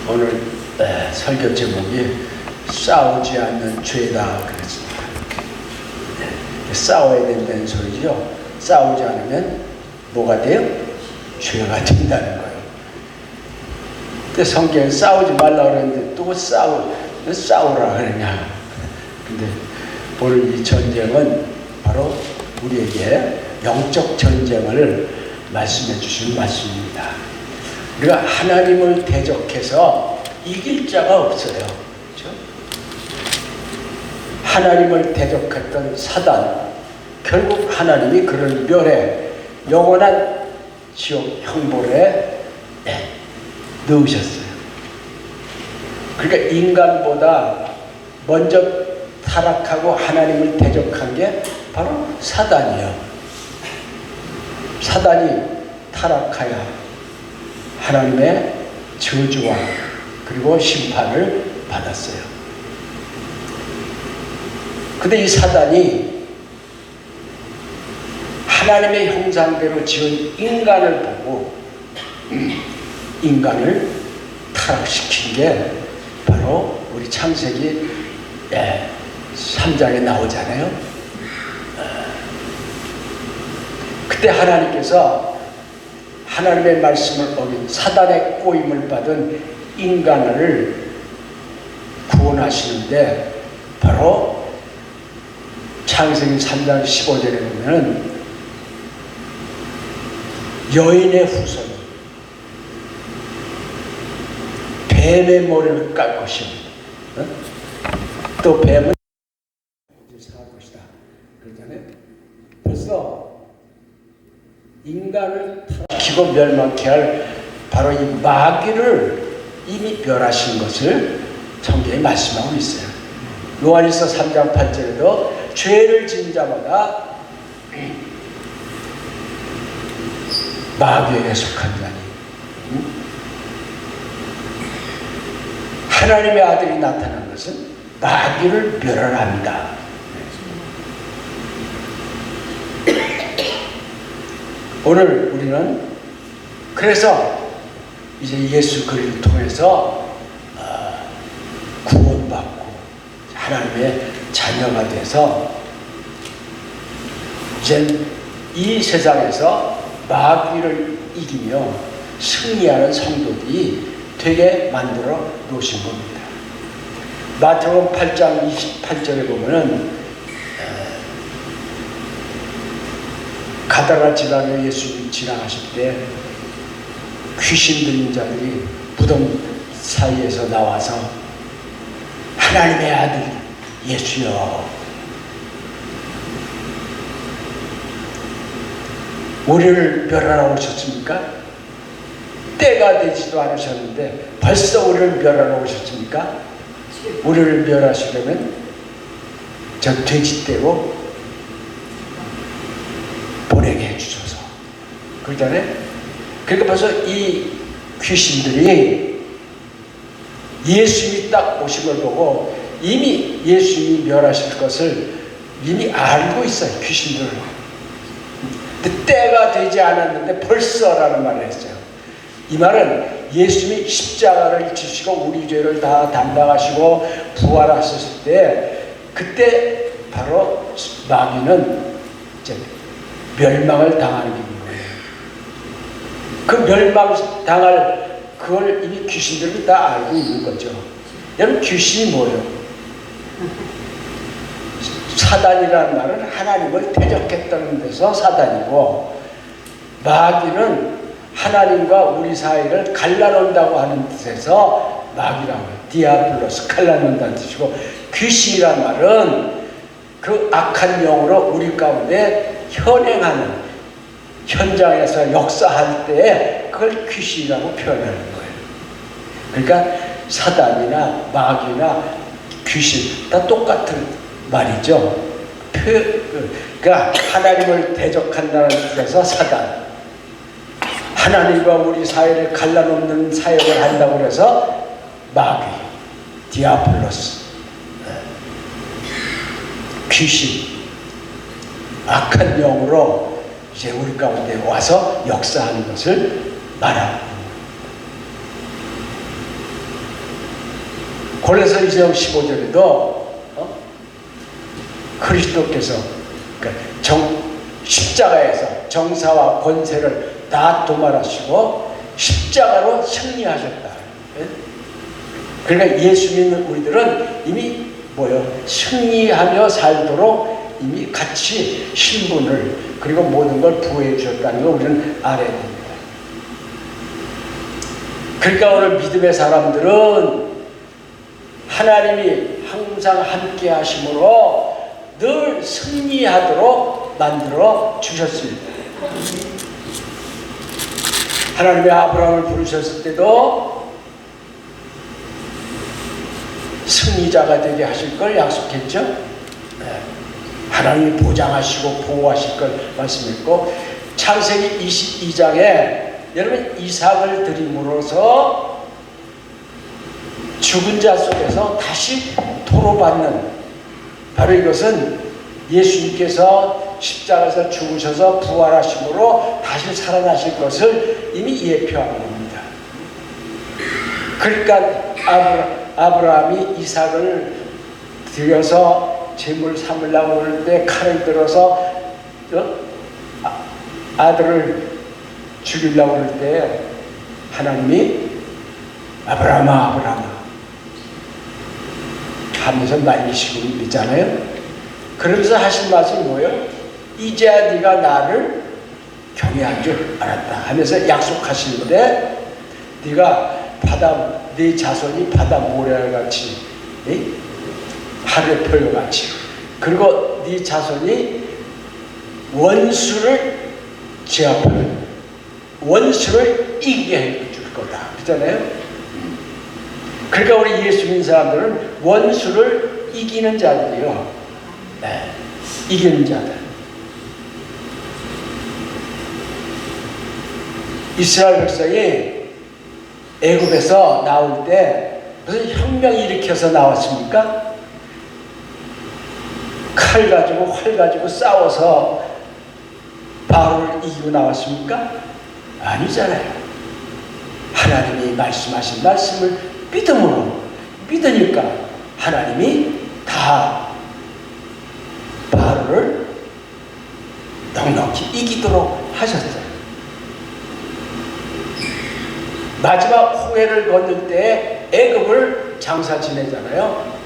오늘 설교 제목이 싸우지 않는 죄다 그랬습니다. 싸워야 된다는 소리죠. 싸우지 않으면 뭐가 돼요? 죄가 된다는 거예요. 근데 성경에 싸우지 말라고 그랬는데 또 싸우라 그러냐. 근데 오늘 이 전쟁은 바로 우리에게 영적 전쟁을 말씀해 주신 말씀입니다. 우리가 하나님을 대적해서 이길 자가 없어요. 그렇죠? 하나님을 대적했던 사단, 결국 하나님이 그를 멸해 영원한 지옥 형벌에 넣으셨어요. 그러니까 인간보다 먼저 타락하고 하나님을 대적한 게 바로 사단이에요. 사단이 타락하여 하나님의 저주와 그리고 심판을 받았어요. 근데 이 사단이 하나님의 형상대로 지은 인간을 보고 인간을 타락시킨 게 바로 우리 창세기 3장에 나오잖아요. 그때 하나님께서 하나님의 말씀을 어긴 사단의 꼬임을 받은 인간을 구원하시는데 바로 창세기 3장 15절에 보면 여인의 후손이 뱀의 머리를 깔 것입니다. 또 뱀은 살 것이다. 그러잖아요. 벌써 인간을 타락시키고 멸망케 할 바로 이 마귀를 이미 멸하신 것을 성경에 말씀하고 있어요. 요한일서 3장 8절에도 죄를 지은 자마다 마귀에게 속한 자니 하나님의 아들이 나타난 것은 마귀를 멸하랍니다. 오늘 우리는 그래서 이제 예수 그리스도를 통해서 구원받고 하나님의 자녀가 돼서 이제 이 세상에서 마귀를 이기며 승리하는 성도들이 되게 만들어 놓으신 겁니다. 마태복음 8장 28절에 보면은 가다라 지방에 예수님이 지나가실 때 귀신 들린 자들이 무덤 사이에서 나와서 하나님의 아들 예수여 우리를 멸하러 오셨습니까? 때가 되지도 않으셨는데 벌써 우리를 멸하러 오셨습니까? 우리를 멸하시려면 저 돼지떼로 보내게 해주셔서 그러잖아요. 그러니까 벌써 이 귀신들이 예수님이 딱 오신 걸 보고 이미 예수님이 멸하실 것을 이미 알고 있어요. 귀신들은. 근데 때가 되지 않았는데 벌써라는 말을 했어요. 이 말은 예수님이 십자가를 지시고 우리 죄를 다 담당하시고 부활하셨을 때 그때 바로 마귀는 이제 멸망을 당하는 거예요. 그 멸망당할 그걸 이미 귀신들이 다 알고 있는 거죠. 여러분 귀신이 뭐예요? 사단이라는 말은 하나님을 대적했다는 데서 사단이고 마귀는 하나님과 우리 사이를 갈라놓는다고 하는 뜻에서 마귀라고 해요. 디아블로스 갈라놓는다는 뜻이고 귀신이란 말은 그 악한 영으로 우리 가운데 현행하는 현장에서 역사할 때 그걸 귀신이라고 표현하는 거예요. 그러니까 사단이나 마귀나 귀신 다 똑같은 말이죠. 그러니까 하나님을 대적한다는 뜻에서 사단, 하나님과 우리 사이를 갈라놓는 사역을 한다고 해서 마귀, 디아블로스, 귀신, 악한 영으로 이제 우리 가운데 와서 역사하는 것을 말하고. 골로새 2장 15절에도 그리스도께서 그러니까 십자가에서 정사와 권세를 다 도말하시고 십자가로 승리하셨다. 그러니까 예수 믿는 우리들은 이미 승리하며 살도록 이미 같이 신분을 그리고 모든 걸 부여해 주셨다는 걸 우리는 알아야 됩니다. 그러니까 오늘 믿음의 사람들은 하나님이 항상 함께 하심으로 늘 승리하도록 만들어 주셨습니다. 하나님이 아브라함을 부르셨을 때도 승리자가 되게 하실 걸 약속했죠. 하나님이 보장하시고 보호하실 걸 말씀했고, 창세기 22장에 여러분 이삭을 드림으로써 죽은 자 속에서 다시 도로받는, 바로 이것은 예수님께서 십자가에서 죽으셔서 부활하심으로 다시 살아나실 것을 이미 예표한 겁니다. 그러니까 아브라함이 이삭을 들여서 제물 삼으려고 그럴 때 칼을 들어서 아들을 죽이려고 그럴 때 하나님이 아브라함아 아브라함아 하면서 말리시고 있잖아요. 그러면서 하신 말씀이 뭐예요? 이제야 네가 나를 경외한 줄 알았다 하면서 약속하시는데, 네가 네 자손이 바다 모래같이 하늘의 별같이, 그리고 네 자손이 원수를 제압할, 원수를 이기게 해줄 거다 그러잖아요. 그러니까 우리 예수 믿는 사람들은 원수를 이기는 자들이요. 네, 이기는 자들. 이스라엘 백성이 애굽에서 나올 때 무슨 혁명 일으켜서 나왔습니까? 칼 가지고 활 가지고 싸워서 바로를 이기고 나왔습니까? 아니잖아요. 하나님이 말씀하신 말씀을 믿으니까 하나님이 다 바로를 넉넉히 이기도록 하셨어요. 마지막 홍해를 건널 때 애굽을 장사 지내잖아요.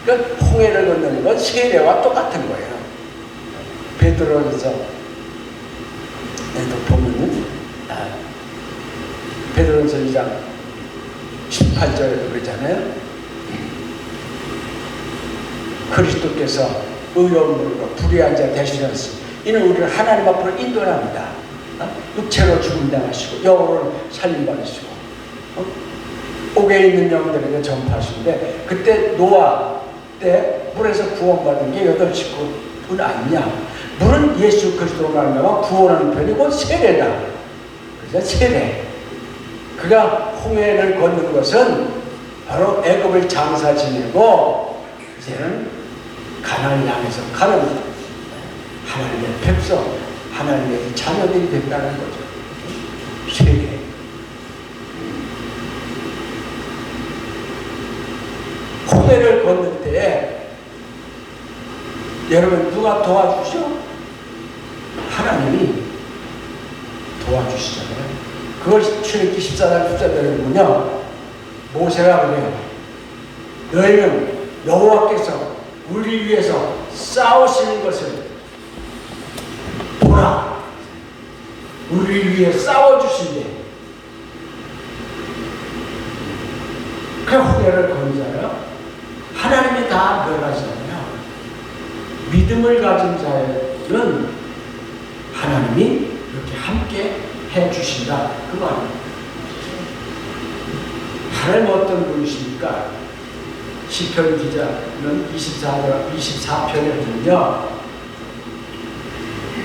그러니까 홍해를 건너는 건 세례와 똑같은 거예요. 베드로전서 보면은 베드로전서 2장 18절에도 그러잖아요. 그리스도께서 의로운 물과 불의한 자 대신하시니 이는 우리를 하나님 앞으로 인도합니다. 육체로 죽음당하시고 영으로 살림받으시고 옥에 있는 영들에게 전파하시는데, 그때 노아 때 물에서 구원받은 게 8식구뿐 아니냐. 물은 예수 그리스도로 말미암아 구원하는 편이고 세례다. 그래서 세례. 그가 홍해를 걷는 것은 바로 애굽을 장사 지내고 이제는 가나안을 향해서 가는 하나님의 백성, 하나님의 자녀들이 된다는 거죠. 세계. 홍해를 걷는 때에 여러분 누가 도와주죠? 하나님이 도와주시잖아요. 그걸 출애굽기 14장 14절에 보면 모세가 그래요. 너희는 여호와께서 우리 위해서 싸우시는 것을 보라. 우리 위해 싸워주신대. 그 홍해를 건잖아요. 하나님이 다 멸하시잖아요. 믿음을 가진 자는 하나님이 이렇게 함께 해주신다. 그 말입니다. 하나님 어떤 분이십니까? 시편 기자는 24편에 보면요.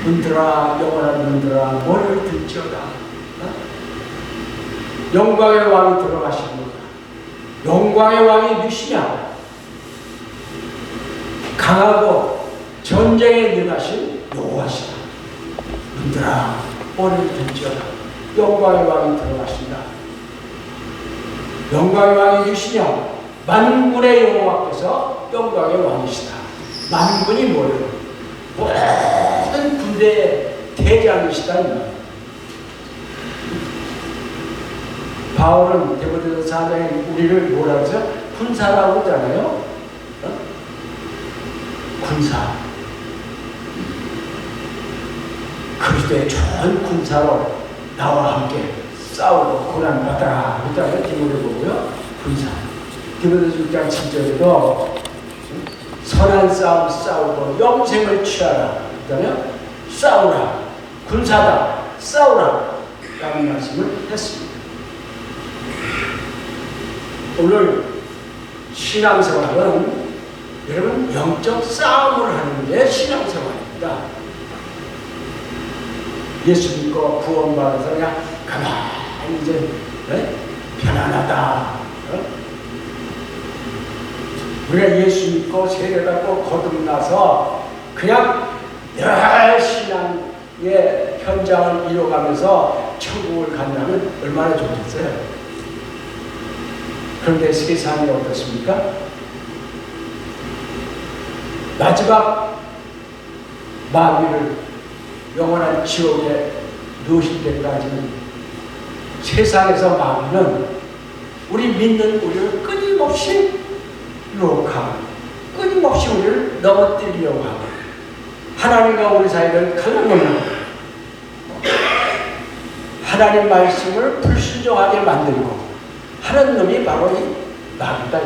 문들아 영원한 문들아 뭐를 들지어다. 영광의 왕이 들어가시는구나. 영광의 왕이 누구시냐? 강하고 전쟁에 능하신 여호와시다. 문들아 뭐를 들지어다. 영광의 왕이 들어가신다. 영광의 왕이 계시냐? 만군의 여호와께서 영광의 왕이시다. 만군이 뭐예요? 모든 군대의 대장이시다. 바울은 디모데전서 4장에 우리를 뭐라 그러죠? 군사라고 하잖아요. 군사. 그리스도의 좋은 군사로 나와 함께 싸우고 고난받아라. 그러잖아요. 디모데 보고요. 군사. 디모데전서 6장 7절에도 선한 싸움 싸우고 영생을 취하라. 그러잖아요. 싸우라. 군사다. 싸우라. 라는 말씀을 했습니다. 오늘 신앙생활은 여러분 영적 싸움을 하는 게 신앙생활입니다. 예수 믿고 구원받아서 그냥 가만히 이제 편안하다. 우리가 예수 믿고 세례받고 거듭나서 그냥 늘 신앙의 현장을 이뤄가면서 천국을 간다면 얼마나 좋겠어요. 그런데 세상이 어떻습니까? 마지막 마귀를 영원한 지옥에 넣으실 때까지는 세상에서 마귀는 우리 믿는 우리를 끊임없이 유혹하고 끊임없이 우리를 넘어뜨리려고 하고 하나님과 우리 사이를 갈라놓는 하나님 말씀을 불순종하게 만들고 하는 놈이 바로 이 마귀다.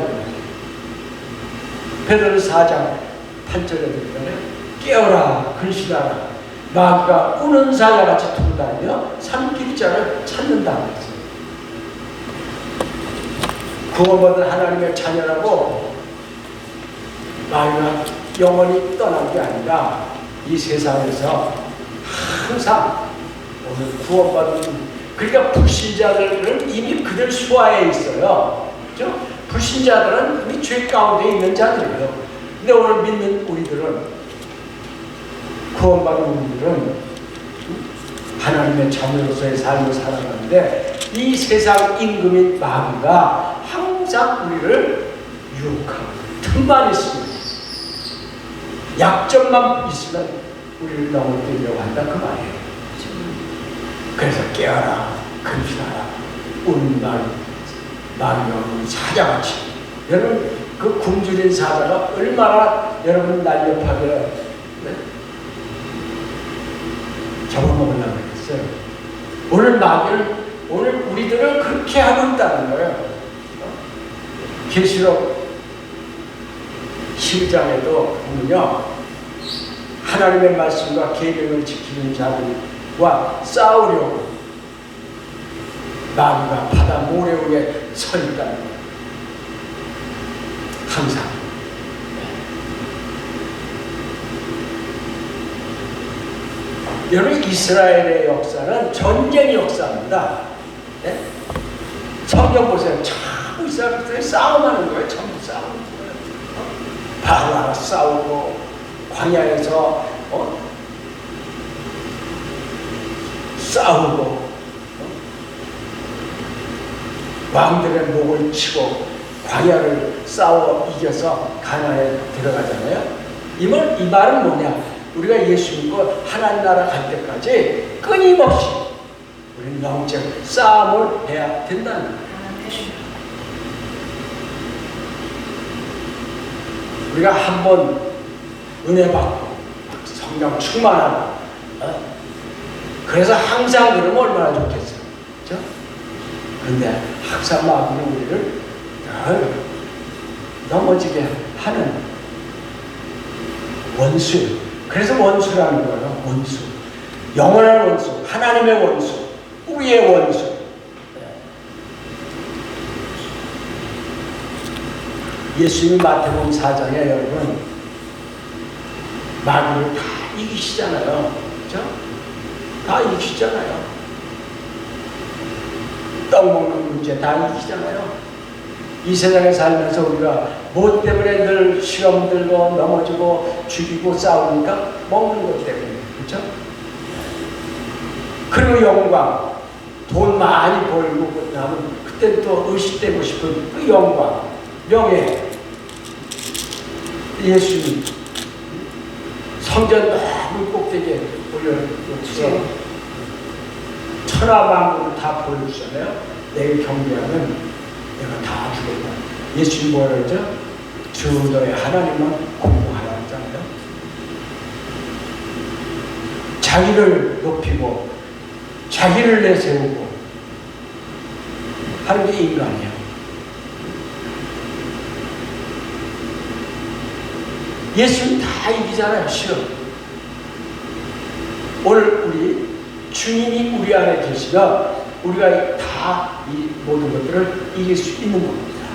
베드로전서 4장 8절에 보면 깨어라 근신하라 마귀가 우는 사자같이 돌다니며 삼킬 자를 찾는다. 구원받은 하나님의 자녀라고 마귀가 영원히 떠난 게 아니라 이 세상에서 항상 오늘 구원받은 그러니까 불신자들은 이미 그들 수하에 있어요. 그렇죠? 불신자들은 이미 죄 가운데 있는 자들이에요. 근데 오늘 믿는 우리들은 구원받은 우리들은 하나님의 자녀로서의 삶을 살아가는데 이 세상 임금인 마귀가 항상 우리를 유혹하고 틈만 있으면 약점만 있으면 우리를 넘어뜨리려고 한다 그 말이에요. 그래서 깨어라 근신하라 우는 마귀가 사자같이 여러분 그 굶주린 사자가 얼마나 여러분 날렵하게 잡아먹으려고 그랬어요. 오늘 마귀를 오늘 우리들을 그렇게 하고 있다는 거예요. 계시록 10장에도 보면요 하나님의 말씀과 계명을 지키는 자들과 싸우려고 마귀가 바다 모래 위에 서 있다는 거예요. 항상 여러분 이스라엘의 역사는 전쟁의 역사입니다. 네? 성경 보세요. 전부 이스라엘들이 싸움하는 거예요. 전부 싸우는 거예요. 바로와 싸우고 광야에서 싸우고 왕들의 목을 치고 광야를 싸워 이겨서 가나안에 들어가잖아요. 이 말은 뭐냐? 우리가 예수 믿고 하나님 나라 갈 때까지 끊임없이 우리는 영적 싸움을 해야 된다는 거예요. 우리가 한번 은혜 받고 성령 충만하고 그래서 항상 그러면 얼마나 좋겠어요. 그렇죠? 그런데 항상 마음으로 우리를 넘어지게 하는 원수. 그래서 원수라는 거예요. 원수. 영원한 원수. 하나님의 원수. 우리의 원수. 예수님 마태복음 4장에 여러분 마귀를 다 이기시잖아요. 그렇죠? 다 이기시잖아요. 떡 먹는 문제 다 이기시잖아요. 이 세상에 살면서 우리가 뭐 때문에 늘 시험 들고 넘어지고 죽이고 싸우니까 먹는 것 때문에. 그렇죠? 그리고 영광 돈 많이 벌고 나면 그때 또 의식되고 싶은 그 영광, 명예. 예수님 성전 너무 꼭대기에 올려놓고서 천하만국을 다 보여주잖아요. 내게 경배하면 내가 다 주겠다. 예수님 뭐라 그러죠? 주 너의 하나님만 공부하라 하잖아요. 자기를 높이고 자기를 내세우고 하는 게 인간이에요. 예수님 다 이기잖아요. 시험. 오늘 우리 주님이 우리 안에 계시면 우리가 다 이 모든 것들을 이길 수 있는 겁니다.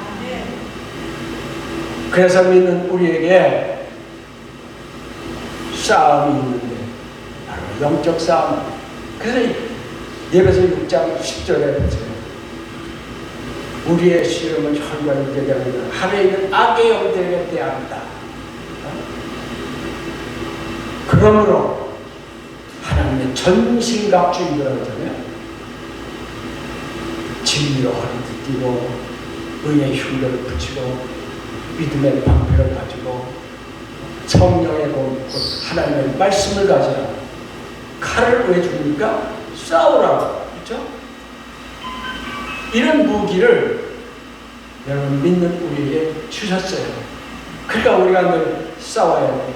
그래서 믿는 우리에게 싸움이 있는데 바로 영적 싸움. 그래서 예배서 6장 10절에 보세요. 우리의 씨름은 혈과 육에게 아니라 하늘에 있는 악의 영들에게 대합니다. 그러므로 하나님의 전신갑주의라고 하잖아요. 진리로 허리를 띠고 의의 흉배를 붙이고 믿음의 방패를 가지고 성령의 곧 하나님의 말씀을 가지라. 칼을 왜 줍니까? 싸우라고. 그렇죠? 이런 무기를 여러분 믿는 우리에게 주셨어요. 그러니까 우리가 늘 싸워야 돼요.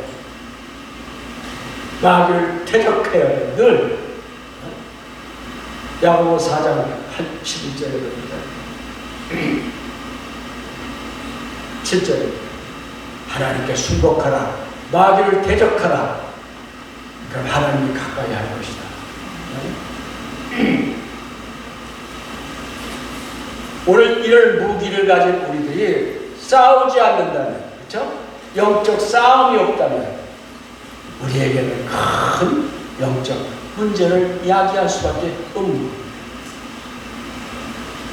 마귀를 대적해야 돼요. 늘. 야고보 4장 11절에 그럽니다. 7절에 하나님께 순복하라. 마귀를 대적하라. 그럼 하나님이 가까이 할 것이다. 오늘 이런 무기를 가진 우리들이 싸우지 않는다면, 그렇죠? 영적 싸움이 없다면 우리에게는 큰 영적 문제를 야기할 수밖에 없습니다.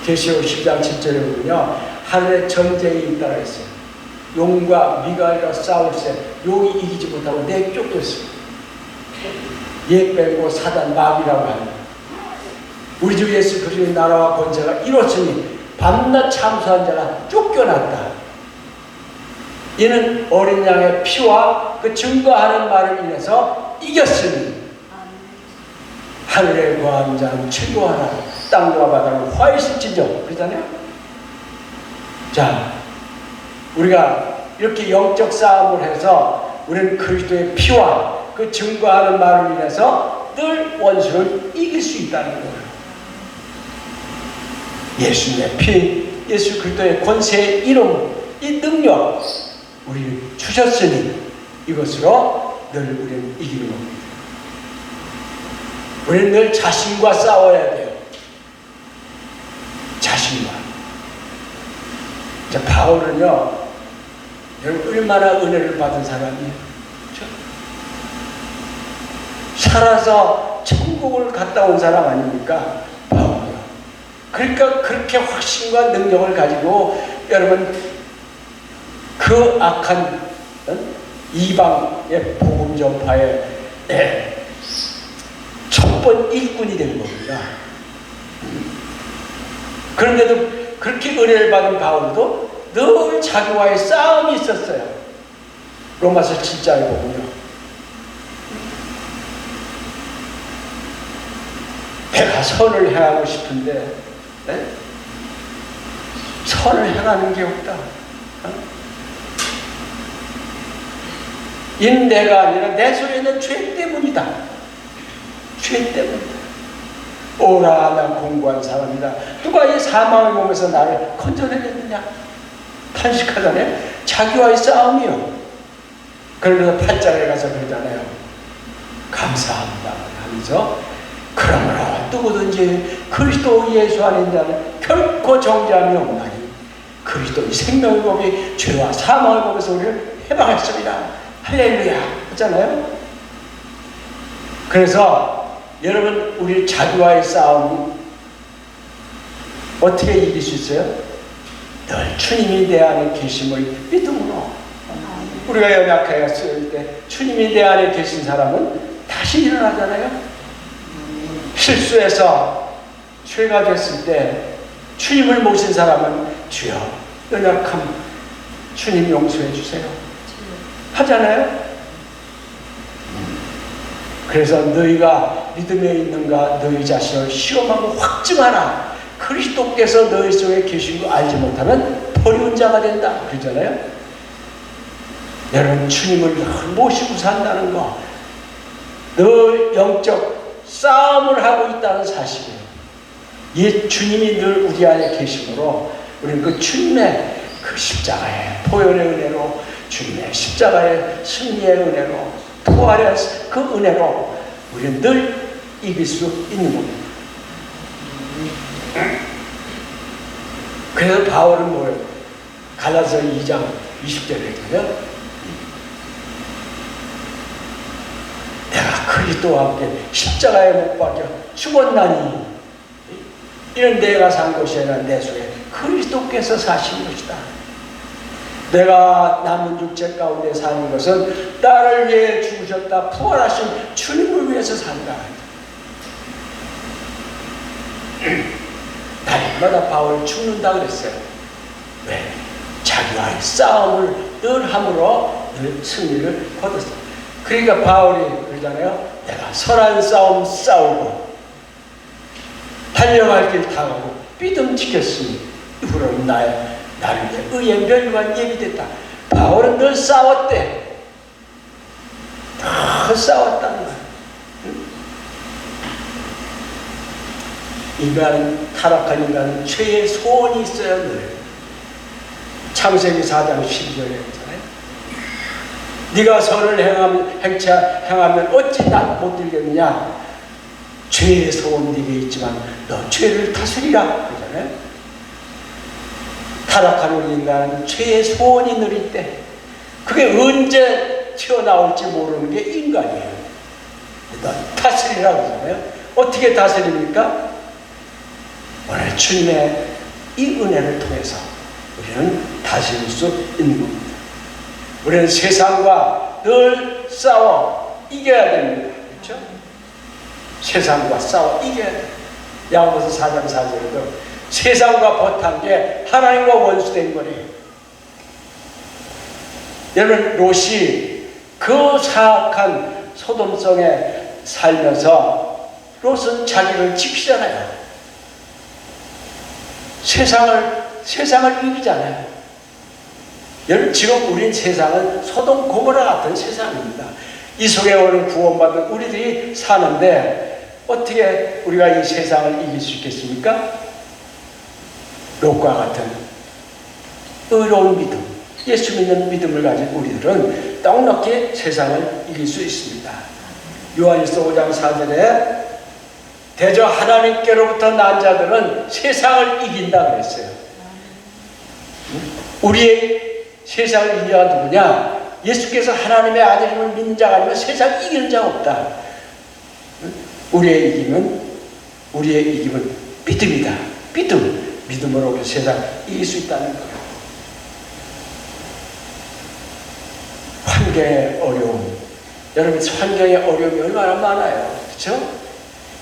계시록 10장 7절에 보면요, 하늘에 전쟁이 있다고 했어요. 용과 미갈과 싸울세 용이 이기지 못하고 내쫓겼어요. 옛 빼고 사단 마귀라고 합니다. 우리 주 예수 그리스도의 나라와 권세가 이뤘으니 밤낮 참수한 자가 쫓겨났다. 이는 어린 양의 피와 그 증거하는 말을 인해서 이겼으니 하늘에 거한 자는 즐거워하라. 땅과 바다는 화이실지죠. 그러잖아요. 자, 우리가 이렇게 영적 싸움을 해서 우리는 그리스도의 피와 그 증거하는 말을 인해서 늘 원수를 이길 수 있다는 거예요. 예수님의 피, 예수 그리스도의 권세의 이름, 이 능력 우리를 주셨으니 이것으로 늘 우리는 이기는 겁니다. 우리는 늘 자신과 싸워야 돼요. 자신과. 자, 바울은요, 여러분 얼마나 은혜를 받은 사람이에요. 그렇죠? 살아서 천국을 갔다 온 사람 아닙니까? 바울이요. 그러니까 그렇게 확신과 능력을 가지고 여러분 그 악한 이방의 복음 전파에 첫 번 일꾼이 된 겁니다. 그런데도 그렇게 은혜를 받은 바울도 늘 자기와의 싸움이 있었어요. 로마서 7장에 보면요. 내가 선을 행하고 싶은데 선을 행하는 게 없다. 인내가 아니라 내 속에 있는 죄 때문이다. 죄 때문이다. 오라, 난 공고한 사람이다. 누가 이 사망의 몸에서 나를 건져내겠느냐? 탄식하잖아요. 자기와의 싸움이요. 그러면서 8장에 가서 그러잖아요. 감사합니다 하면서 그러므로 누구든지 그리스도 예수 안에 있는 자는 결코 정죄함이 없나니 그리스도의 생명의 법이 죄와 사망의 법에서 우리를 해방했습니다. 할렐루야 하잖아요. 그래서 여러분 우리 자기와의 싸움이 어떻게 이길 수 있어요? 늘 주님이 내 안에 계심을 믿음으로. 우리가 연약하였을 때 주님이 내 안에 계신 사람은 다시 일어나잖아요. 실수해서 죄가 됐을 때 주님을 모신 사람은 주여 연약함 주님 용서해 주세요 하잖아요. 그래서 너희가 믿음에 있는가 너희 자신을 시험하고 확증하라. 그리스도께서 너희 속에 계신 거 알지 못하면 버리운 자가 된다 그러잖아요. 여러분 주님을 늘 모시고 산다는 거, 늘 영적 싸움을 하고 있다는 사실이에요. 이 주님이 늘 우리 안에 계심으로 우리는 그 주님의 그 십자가의 보혈의 은혜로, 주님의 십자가의 승리의 은혜로, 부활의 그 은혜로 우리는 늘 이길 수 있는 겁니다. 그래서 바울은 뭐예요? 갈라디아서 2장 20절에 보면 내가 그리스도와 함께 십자가에 못 박혀 죽었나니 이는 내가 산 것이 아니라 내 속에 그리스도께서 사신 것이다. 내가 남은 육체 가운데 사는 것은 나를 위해 죽으셨다 부활하신 주님을 위해서 산다. 날마다 바울 죽는다 그랬어요. 왜? 자기와의 싸움을 늘 함으로 늘 승리를 거뒀어요. 그러니까 바울이 그러잖아요. 내가 선한 싸움 싸우고 달려갈 길 당하고 믿음 지켰으니 이후로는 나를 위해 의의 멸류관 예비됐다. 바울은 늘 싸웠대. 다 싸웠다는 거야. 인간은, 타락한 인간은 죄의 소원이 있어요. 늘 창세기 4장 12절에 있잖아요. 네가 선을 행하면 어찌 난 못 들겠느냐. 죄의 소원 네게 있지만 너 죄를 다스리라 그러잖아요. 타락한 우리 인간은 죄의 소원이 늘 있대. 그게 언제 튀어나올지 모르는 게 인간이에요. 너 다스리라 그러잖아요. 어떻게 다스립니까? 오늘 주님의 이 은혜를 통해서 우리는 다스릴 수 있는 겁니다. 우리는 세상과 늘 싸워 이겨야 됩니다. 그렇죠? 세상과 싸워 이겨야 돼요. 야고보서 4장 4절에도 세상과 버탄 게 하나님과 원수된 거래요. 여러분 롯이 그 사악한 소돔성에 살면서 롯은 자기를 지키잖아요. 세상을 이기잖아요. 여러분 지금 우린 세상은 소돔 고모라 같은 세상입니다. 이 속에 오는 구원받은 우리들이 사는데 어떻게 우리가 이 세상을 이길 수 있겠습니까? 롯과 같은 의로운 믿음, 예수 믿는 믿음을 가진 우리들은 넉넉히 세상을 이길 수 있습니다. 요한일서 5장 4절에 대저 하나님께로부터 난 자들은 세상을 이긴다 그랬어요. 우리의 세상을 이기는 자가 누구냐? 예수께서 하나님의 아들임을 믿는 자가 아니면 세상 이기는 자가 없다. 우리의 이김은 믿음이다. 믿음으로 우리 세상 이길 수 있다는 거예요. 환경의 어려움, 여러분 환경의 어려움이 얼마나 많아요. 그렇죠?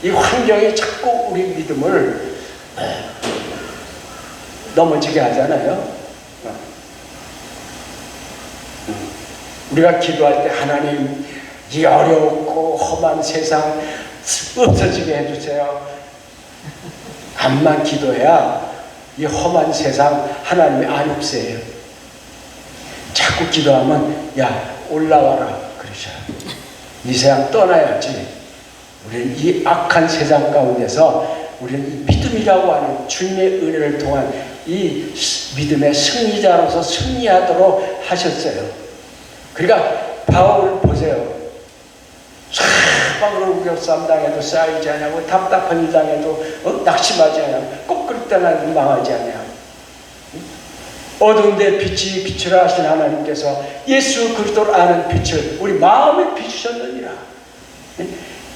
이 환경이 자꾸 우리 믿음을 넘어지게 하잖아요. 우리가 기도할 때 하나님 이 어렵고 험한 세상 없어지게 해주세요. 암만 기도해야 이 험한 세상 하나님이 안 없애요. 자꾸 기도하면 야 올라와라 그러셔요. 이 세상 떠나야지. 우리는 이 악한 세상 가운데서 우리는 이 믿음이라고 하는 주님의 은혜를 통한 이 믿음의 승리자로서 승리하도록 하셨어요. 그러니까 바울을 보세요. 사방으로 우겨싸움 당해도 쌓이지 않냐고, 답답한 일 당해도 낙심하지 않냐고, 꼭 그럴 때는 망하지 않냐고. 어두운데 빛이 비추라 하신 하나님께서 예수 그리스도를 아는 빛을 우리 마음에 비추셨느니라.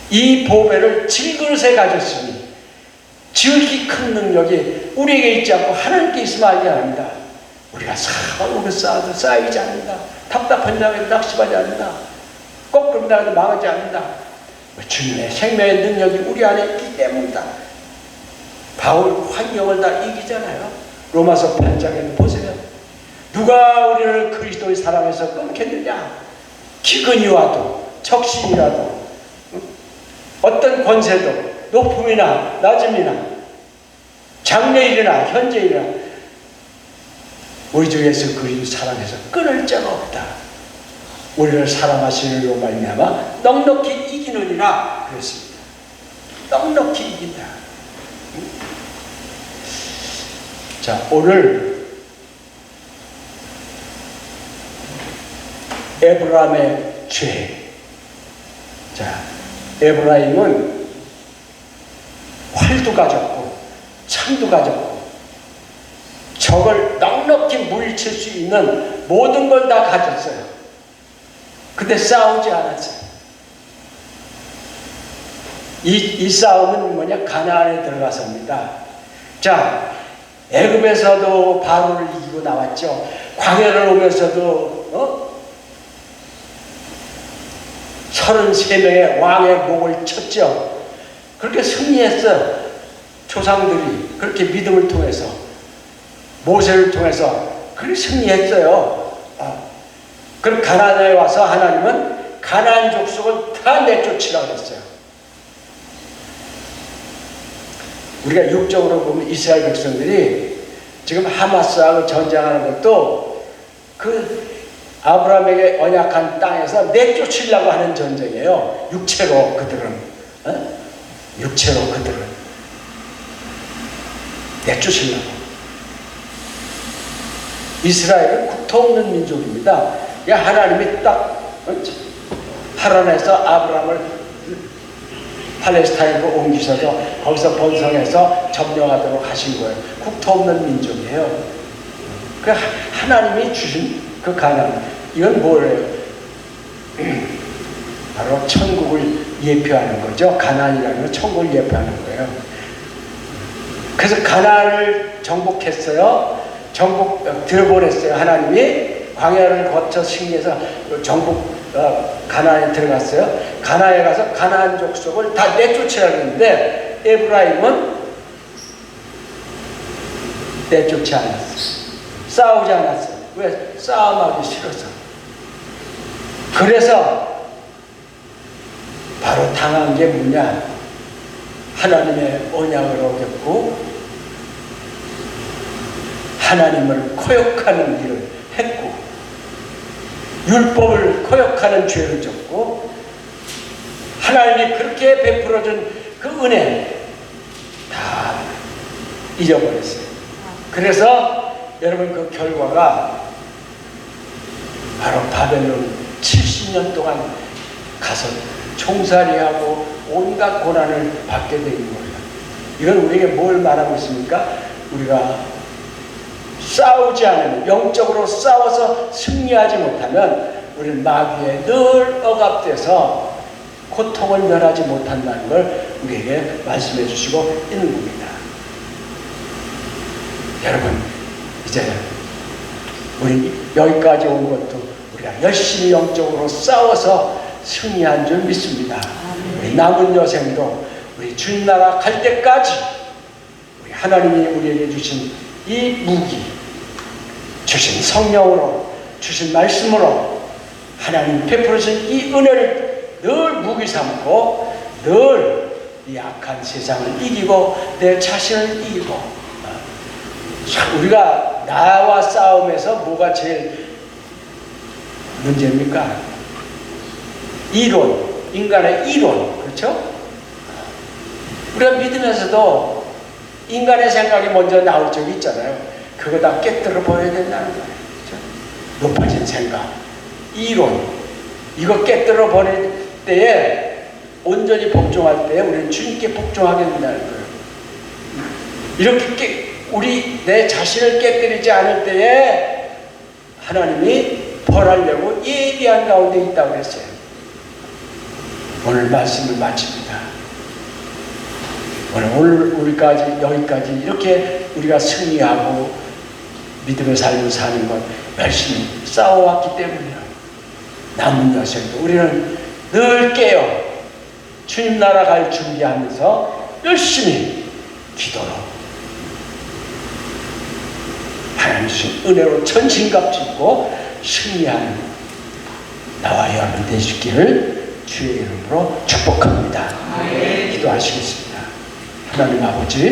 이 보배를 질그릇에 가졌으니 지극히 큰 능력이 우리에게 있지 않고 하나님께 있으면 알게 합니다. 우리가 사방으로 쌓아도 쌓이지 않는다. 답답한 자에도 낙심하지 않는다. 거꾸로 나가도 망하지 않는다. 주님의 생명의 능력이 우리 안에 있기 때문이다. 바울 환경을 다 이기잖아요. 로마서 8장에 보세요. 누가 우리를 그리스도의 사랑에서 끊겠느냐? 기근이 와도 적신이라도 어떤 권세도 높음이나 낮음이나 장래일이나 현재일이나 우리 주 예수 그리스도 사랑에서 끊을 자가 없다. 우리를 사랑하시는 이로 말미암아 넉넉히 이기느니라 그랬습니다. 넉넉히 이긴다. 자, 오늘 에브라임의 죄. 자, 에브라임은 활도 가졌고 창도 가졌고 적을 넉넉히 물리칠 수 있는 모든 걸 다 가졌어요. 근데 싸우지 않았어요. 이 싸움은 뭐냐? 가나안에 들어가서입니다. 자, 애굽에서도 바로를 이기고 나왔죠. 광야를 오면서도 33명의 왕의 목을 쳤죠. 그렇게 승리했어요. 조상들이 그렇게 믿음을 통해서 모세를 통해서 그렇게 승리했어요. 그럼 가나안에 와서 하나님은 가나안 족속을 다 내쫓으라고 했어요. 우리가 육적으로 보면 이스라엘 백성들이 지금 하마스하고 전쟁하는 것도 그 아브라함에게 언약한 땅에서 내쫓으려고 하는 전쟁이에요. 육체로 그들은 육체로 그들은 내쫓으려고. 이스라엘은 국토 없는 민족입니다. 하나님이 딱 하란에서 아브라함을 팔레스타인으로 옮기셔서 거기서 번성해서 점령하도록 하신 거예요. 국토 없는 민족이에요. 그 하나님이 주신 그 가나안, 이건 뭐예요? 바로 천국을 예표하는 거죠. 가나안이라는 건 천국을 예표하는 거예요. 그래서 가나안을 정복했어요. 들어보냈어요. 하나님이 광야를 거쳐 승리해서 가나안에 들어갔어요. 가나안에 가서 가나안 족속을 다 내쫓으라고 했는데 에브라임은 내쫓지 않았어요. 싸우지 않았어요. 왜? 싸움하기 싫어서. 그래서 바로 당한 게 뭐냐? 하나님의 언약을 어겼고 하나님을 코욕하는 일을 했고 율법을 코욕하는 죄를 졌고 하나님이 그렇게 베풀어준 그 은혜 다 잊어버렸어요. 그래서 여러분 그 결과가 바로 바벨론 70년 동안 가서 총살이하고 온갖 고난을 받게 된 거예요. 이건 우리에게 뭘 말하고 있습니까? 우리가 싸우지 않으면, 영적으로 싸워서 승리하지 못하면 우리는 마귀에 늘 억압돼서 고통을 면하지 못한다는 걸 우리에게 말씀해 주시고 있는 겁니다. 여러분, 이제 우리 여기까지 온 것도 우리가 열심히 영적으로 싸워서 승리한 줄 믿습니다. 우리 남은 여생도 우리 주님 나라 갈 때까지 우리 하나님이 우리에게 주신 이 무기, 주신 성령으로, 주신 말씀으로 하나님 베풀으신 이 은혜를 늘 무기 삼고 늘 이 악한 세상을 이기고 내 자신을 이기고. 우리가 나와 싸움에서 뭐가 제일 문제입니까? 이론, 인간의 이론, 그렇죠? 우리가 믿으면서도 인간의 생각이 먼저 나올 적이 있잖아요. 그거 다 깨뜨려 버려야 된다는 거예요. 그렇죠? 높아진 생각, 이론, 이거 깨뜨려 버릴 때에 온전히 복종할 때에 우리는 주님께 복종하게 된다는 거예요. 이렇게 내 자신을 깨뜨리지 않을 때에 하나님이 벌하려고 예비한 가운데 있다고 했어요. 오늘 말씀을 마칩니다. 오늘 여기까지 이렇게 우리가 승리하고 믿음의 삶을 사는 것 열심히 싸워왔기 때문이에요. 남은 여생도 우리는 늘 깨어 주님 나라 갈 준비하면서 열심히 기도로 하나님 주신 은혜로 전신갑주고 승리하는 나와 여러분 되시기를 주의 이름으로 축복합니다. 기도하시겠습니다. 하나님 아버지,